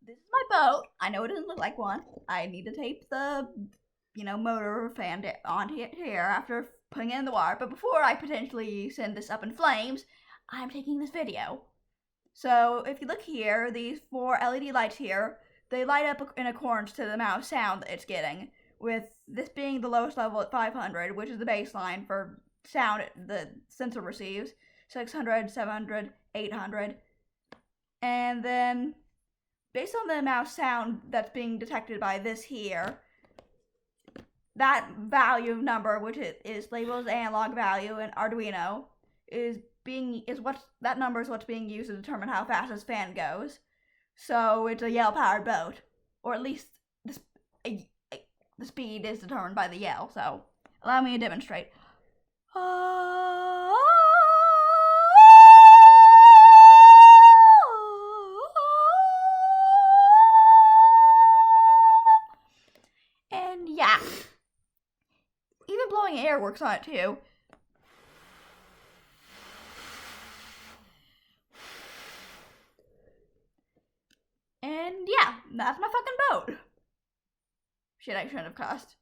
This is my boat. I know it doesn't look like one. I need to tape the, motor fan onto it here after putting it in the water. But before I potentially send this up in flames, I'm taking this video. So if you look here, these 4 LED lights here, they light up in accordance to the amount of sound that it's getting, with this being the lowest level at 500, which is the baseline for sound the sensor receives, 600, 700, 800, and then based on the amount of sound that's being detected by this here, that value number, which is labeled as analog value in Arduino, that number is what's being used to determine how fast this fan goes. So it's a Yell powered boat, or at least the speed is determined by the Yell. So allow me to demonstrate. And yeah, even blowing air works on it too. And yeah, that's my fucking boat. Shit, I shouldn't have cussed.